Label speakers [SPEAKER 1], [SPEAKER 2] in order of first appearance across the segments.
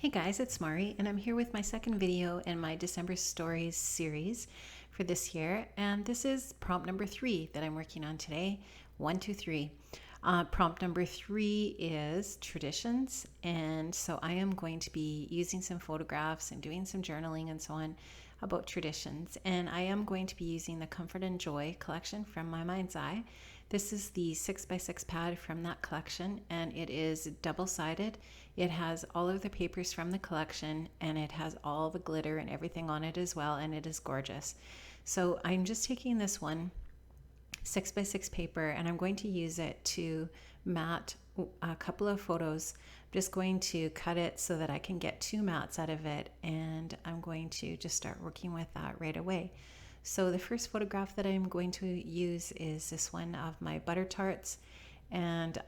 [SPEAKER 1] Hey guys, it's Mari, and I'm here with my second video in my December Stories series for this year. And this is prompt number 3 that I'm working on today. 1, 2, 3. Prompt number 3 is traditions. And so I am going to be using some photographs and doing some journaling and so on about traditions. And I am going to be using the Comfort and Joy collection from My Mind's Eye. This is the 6x6 pad from that collection, and it is double-sided. It has all of the papers from the collection, and it has all the glitter and everything on it as well, and it is gorgeous. So I'm just taking this one 6x6 paper, and I'm going to use it to mat a couple of photos. I'm just going to cut it so that I can get 2 mats out of it, and I'm going to just start working with that right away. So the first photograph that I'm going to use is this one of my butter tarts, and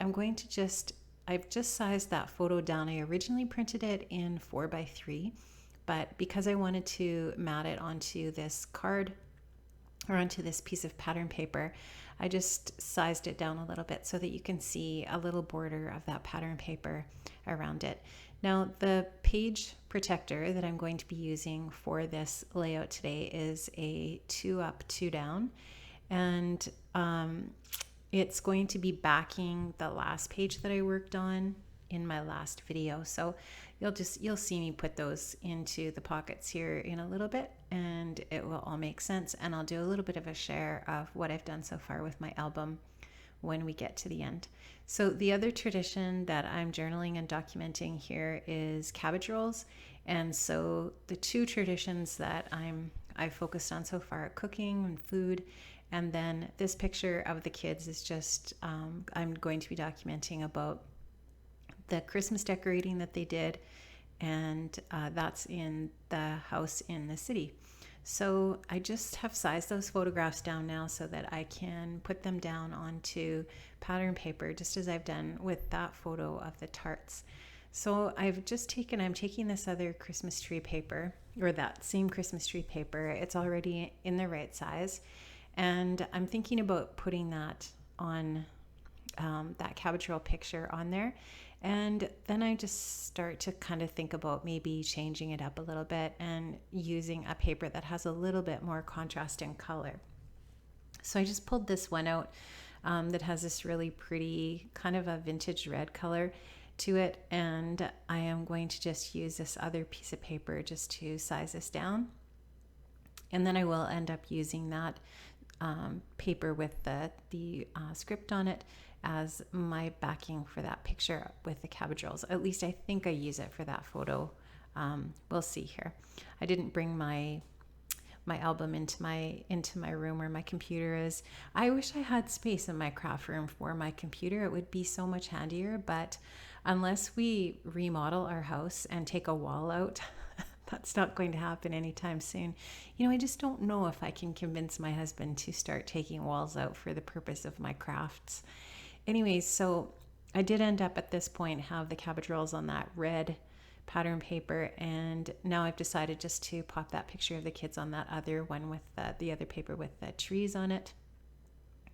[SPEAKER 1] I've just sized that photo down. I originally printed it in 4x3, but because I wanted to mat it onto this card or onto this piece of pattern paper, I just sized it down a little bit so that you can see a little border of that pattern paper around it. Now, the page protector that I'm going to be using for this layout today is a 2 up, 2 down, and it's going to be backing the last page that I worked on in my last video. So you'll see me put those into the pockets here in a little bit, and it will all make sense. And I'll do a little bit of a share of what I've done so far with my album when we get to the end. So the other tradition that I'm journaling and documenting here is cabbage rolls. And so the 2 traditions that I've focused on so far are cooking and food. And then this picture of the kids is just, I'm going to be documenting about the Christmas decorating that they did. And that's in the house in the city. So I just have sized those photographs down now so that I can put them down onto pattern paper, just as I've done with that photo of the tarts. So I'm taking this other Christmas tree paper, or that same Christmas tree paper. It's already in the right size. And I'm thinking about putting that on that cabbage roll picture on there. And then I just start to kind of think about maybe changing it up a little bit and using a paper that has a little bit more contrast in color. So I just pulled this one out that has this really pretty kind of a vintage red color to it. And I am going to just use this other piece of paper just to size this down. And then I will end up using that paper with the script on it as my backing for that picture with the cabbage rolls. At least I think I use it for that photo. We'll see here. I didn't bring my album into my room where my computer is. I wish I had space in my craft room for my computer. It would be so much handier, but unless we remodel our house and take a wall out, that's not going to happen anytime soon. I just don't know if I can convince my husband to start taking walls out for the purpose of my crafts. Anyways, so I did end up at this point have the cabbage rolls on that red pattern paper, and now I've decided just to pop that picture of the kids on that other one with the other paper with the trees on it.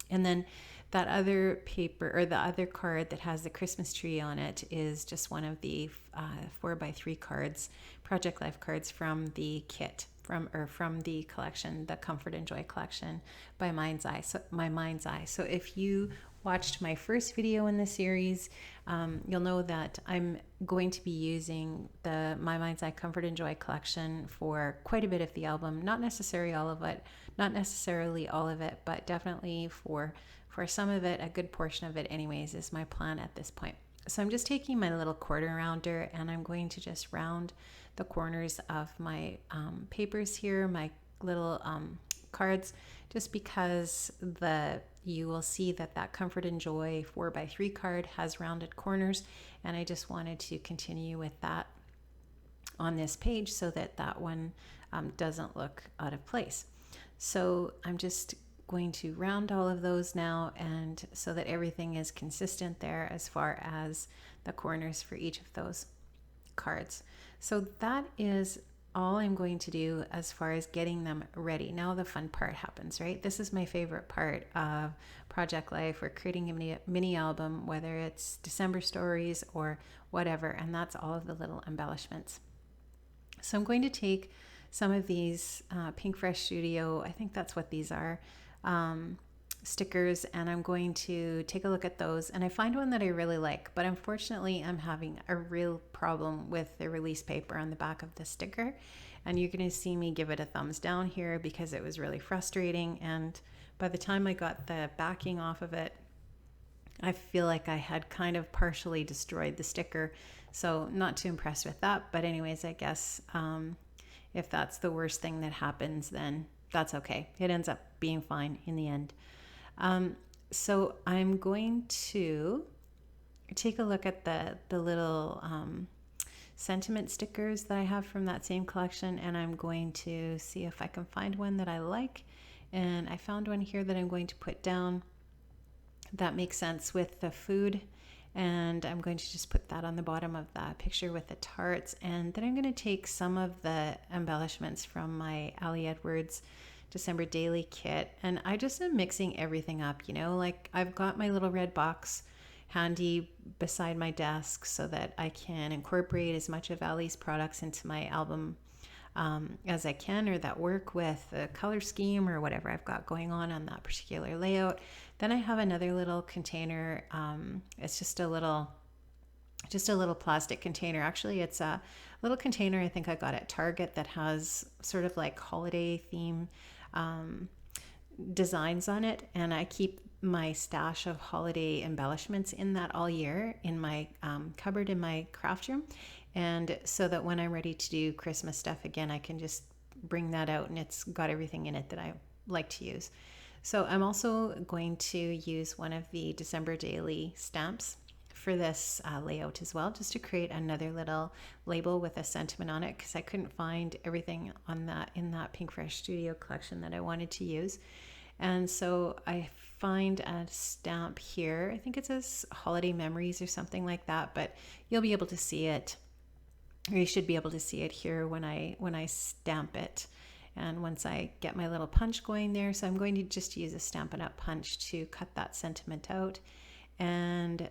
[SPEAKER 1] And then that other paper, or the other card that has the Christmas tree on it, is just one of the 4x3 cards, Project Life cards from the kit, from the collection, the Comfort and Joy collection by My Mind's Eye. So if you watched my first video in the series, you'll know that I'm going to be using the My Mind's Eye Comfort and Joy collection for quite a bit of the album. Not necessarily all of it, but definitely for some of it, a good portion of it anyways, is my plan at this point. So I'm just taking my little quarter rounder, and I'm going to just round the corners of my papers here, my little cards, just because you will see that Comfort and Joy 4x3 card has rounded corners, and I just wanted to continue with that on this page so that one doesn't look out of place. So I'm just going to round all of those now, and so that everything is consistent there as far as the corners for each of those cards. So that is all I'm going to do as far as getting them ready. Now the fun part happens, right? This is my favorite part of Project Life, or creating a mini album, whether it's December stories or whatever, and that's all of the little embellishments. So I'm going to take some of these Pink Fresh Studio, I think that's what these are, stickers, and I'm going to take a look at those, and I find one that I really like, but unfortunately I'm having a real problem with the release paper on the back of the sticker, and you're going to see me give it a thumbs down here because it was really frustrating, and by the time I got the backing off of it, I feel like I had kind of partially destroyed the sticker, so not too impressed with that. But anyways, I guess if that's the worst thing that happens, then that's okay. It ends up being fine in the end. So I'm going to take a look at the little sentiment stickers that I have from that same collection, and I'm going to see if I can find one that I like. And I found one here that I'm going to put down that makes sense with the food, and I'm going to just put that on the bottom of the picture with the tarts. And then I'm going to take some of the embellishments from my Ali Edwards December Daily kit, and I just am mixing everything up, you know, like I've got my little red box handy beside my desk so that I can incorporate as much of Ali's products into my album as I can, or that work with the color scheme or whatever I've got going on that particular layout. Then I have another little container. It's just a little plastic container. Actually, it's a little container I think I got at Target that has sort of like holiday theme designs on it, and I keep my stash of holiday embellishments in that all year in my cupboard in my craft room, and so that when I'm ready to do Christmas stuff again, I can just bring that out and it's got everything in it that I like to use. So I'm also going to use one of the December Daily stamps for this layout as well, just to create another little label with a sentiment on it, because I couldn't find everything on that in that Pink Fresh Studio collection that I wanted to use. And so I find a stamp here. I think it says Holiday Memories or something like that, but you'll be able to see it, or you should be able to see it here when I stamp it. And once I get my little punch going there, so I'm going to just use a Stampin' Up! Punch to cut that sentiment out and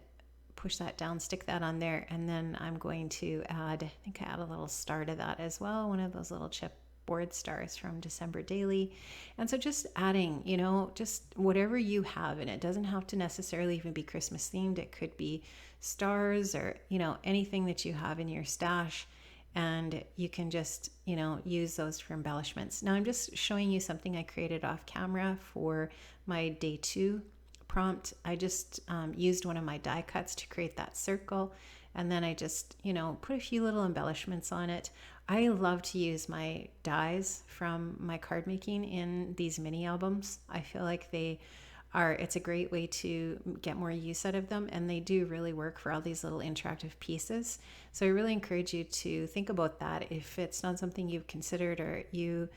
[SPEAKER 1] push that down, stick that on there, and then I'm going to add, I think I add a little star to that as well, one of those little chipboard stars from December Daily. And so just adding, you know, just whatever you have, and it doesn't have to necessarily even be Christmas themed. It could be stars or, you know, anything that you have in your stash, and you can just, you know, use those for embellishments. Now I'm just showing you something I created off camera for my day 2 prompt. I just used one of my die cuts to create that circle, and then I just, you know, put a few little embellishments on it. I love to use my dies from my card making in these mini albums. I feel like it's a great way to get more use out of them, and they do really work for all these little interactive pieces. So I really encourage you to think about that if it's not something you've considered, or you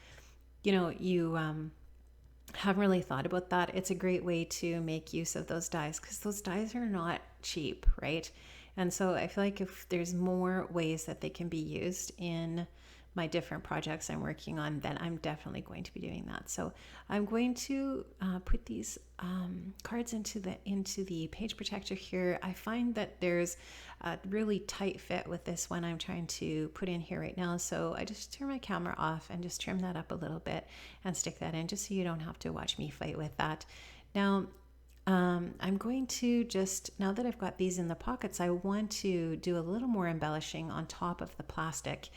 [SPEAKER 1] haven't really thought about that. It's a great way to make use of those dies, because those dies are not cheap, right? And so I feel like if there's more ways that they can be used in my different projects I'm working on, then I'm definitely going to be doing that. So I'm going to put these cards into the page protector here. I find that there's a really tight fit with this one I'm trying to put in here right now. So I just turn my camera off and just trim that up a little bit and stick that in, just so you don't have to watch me fight with that. Now, I'm going to just, now that I've got these in the pockets, I want to do a little more embellishing on top of the plastic.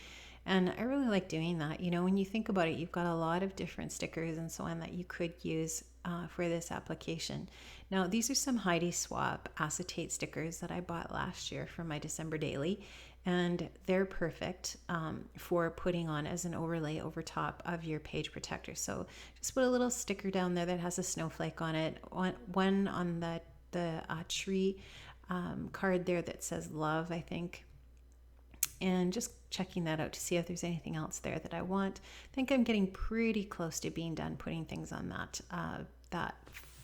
[SPEAKER 1] And I really like doing that. You know, when you think about it, you've got a lot of different stickers and so on that you could use for this application. Now, these are some Heidi Swapp acetate stickers that I bought last year for my December Daily, and they're perfect for putting on as an overlay over top of your page protector. So just put a little sticker down there that has a snowflake on it, one on the tree card there that says love, I think, and just checking that out to see if there's anything else there that I want. I think I'm getting pretty close to being done putting things on that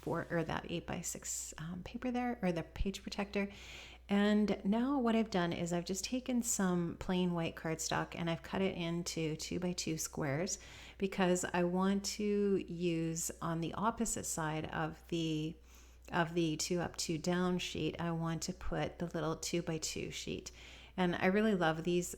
[SPEAKER 1] 8x6 paper there, or the page protector. And now what I've done is I've just taken some plain white cardstock and I've cut it into 2x2 squares because I want to use on the opposite side of the 2 up 2 down sheet, I want to put the little 2x2 sheet. And I really love these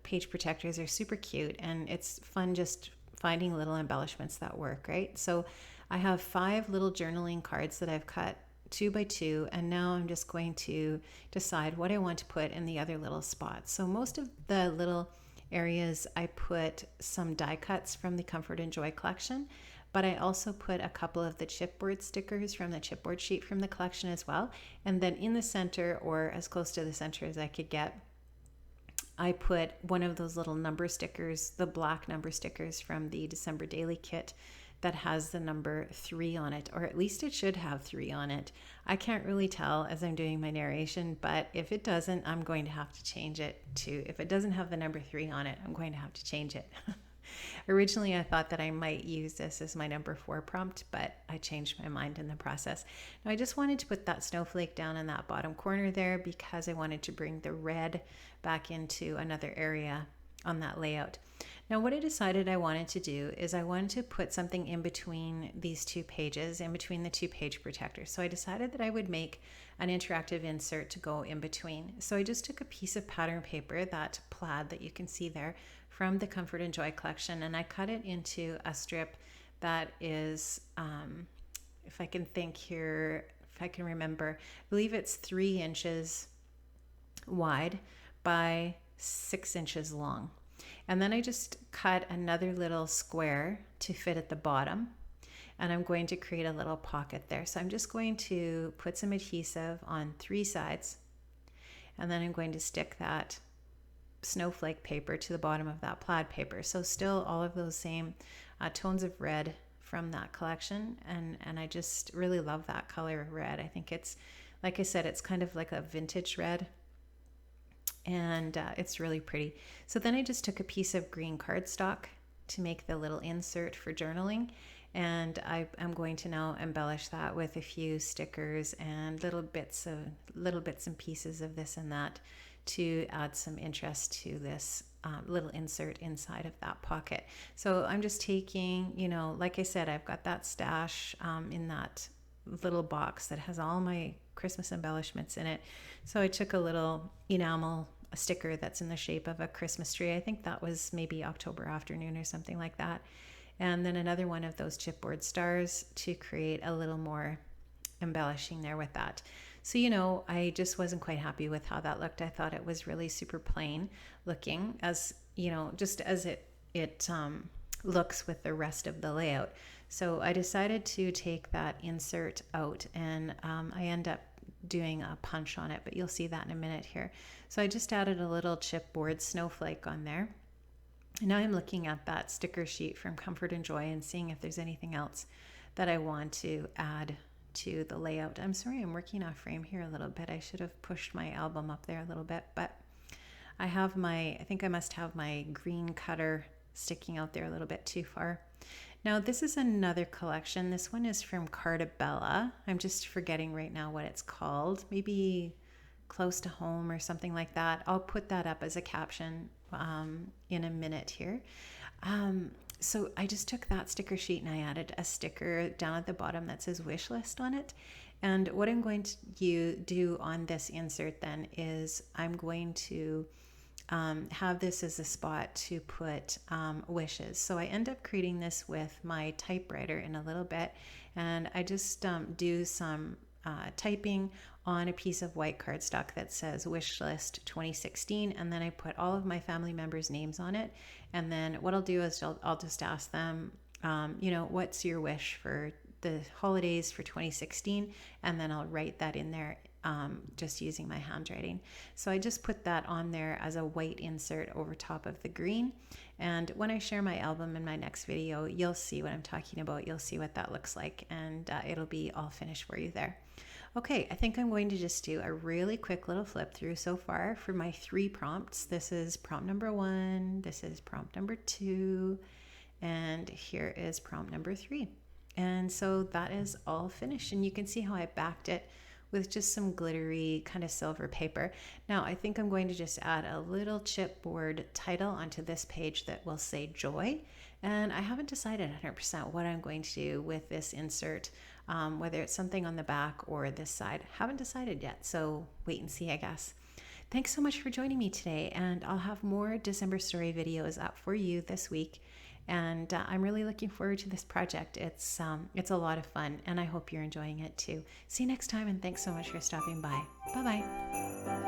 [SPEAKER 1] page protectors. They're super cute and it's fun just finding little embellishments that work, right? So I have 5 little journaling cards that I've cut 2x2, and now I'm just going to decide what I want to put in the other little spots. So most of the little areas I put some die cuts from the Comfort and Joy collection, but I also put a couple of the chipboard stickers from the chipboard sheet from the collection as well. And then in the center, or as close to the center as I could get, I put one of those little number stickers, the black number stickers from the December Daily Kit that has the number 3 on it, or at least it should have 3 on it. I can't really tell as I'm doing my narration, but if it doesn't, I'm going to have to change it to, if it doesn't have the number 3 on it, I'm going to have to change it. Originally, I thought that I might use this as my number 4 prompt, but I changed my mind in the process. Now, I just wanted to put that snowflake down in that bottom corner there because I wanted to bring the red back into another area on that layout. Now, what I decided I wanted to do is I wanted to put something in between these 2 pages, in between the 2 page protectors. So I decided that I would make an interactive insert to go in between. So I just took a piece of pattern paper, that plaid that you can see there, from the Comfort and Joy collection, and I cut it into a strip that is, if I can think here, if I can remember, I believe it's 3 inches wide by 6 inches long. And then I just cut another little square to fit at the bottom, and I'm going to create a little pocket there. So I'm just going to put some adhesive on 3 sides, and then I'm going to stick that snowflake paper to the bottom of that plaid paper. So still all of those same tones of red from that collection, and I just really love that color of red. I think it's, like I said, it's kind of like a vintage red, and it's really pretty. So then I just took a piece of green cardstock to make the little insert for journaling, and I'm going to now embellish that with a few stickers and little bits and pieces of this and that to add some interest to this little insert inside of that pocket. So I'm just taking, you know, like I said, I've got that stash in that little box that has all my Christmas embellishments in it. So I took a little enamel sticker that's in the shape of a Christmas tree. I think that was maybe October afternoon or something like that. And then another one of those chipboard stars to create a little more embellishing there with that. So, you know, I just wasn't quite happy with how that looked. I thought it was really super plain looking, as, you know, just as it looks with the rest of the layout. So I decided to take that insert out, and I end up doing a punch on it, but you'll see that in a minute here. So I just added a little chipboard snowflake on there. And now I'm looking at that sticker sheet from Comfort and Joy and seeing if there's anything else that I want to add to the layout. I'm sorry, I'm working off frame here a little bit. I should have pushed my album up there a little bit, but I think I must have my green cutter sticking out there a little bit too far. Now this is another collection. This one is from Cartabella. I'm just forgetting right now what it's called. Maybe Close to Home or something like that. I'll put that up as a caption in a minute here. So I just took that sticker sheet and I added a sticker down at the bottom that says wish list on it. And what I'm going to do on this insert then is I'm going to have this as a spot to put wishes. So I end up creating this with my typewriter in a little bit, and I just do some typing on a piece of white cardstock that says wish list 2016, and then I put all of my family members' names on it. And then what I'll do is I'll just ask them, you know, what's your wish for the holidays for 2016, and then I'll write that in there just using my handwriting. So I just put that on there as a white insert over top of the green, and when I share my album in my next video, you'll see what I'm talking about. You'll see what that looks like, and it'll be all finished for you there. Okay, I think I'm going to just do a really quick little flip through so far for my 3 prompts. This is prompt number 1, this is prompt number 2, and here is prompt number 3. And so that is all finished, and you can see how I backed it with just some glittery kind of silver paper. Now I think I'm going to just add a little chipboard title onto this page that will say joy. And I haven't decided 100% what I'm going to do with this insert, whether it's something on the back or this side. Haven't decided yet, so wait and see, I guess. Thanks so much for joining me today, and I'll have more December story videos up for you this week. And I'm really looking forward to this project. It's a lot of fun, and I hope you're enjoying it too. See you next time, and thanks so much for stopping by. Bye-bye.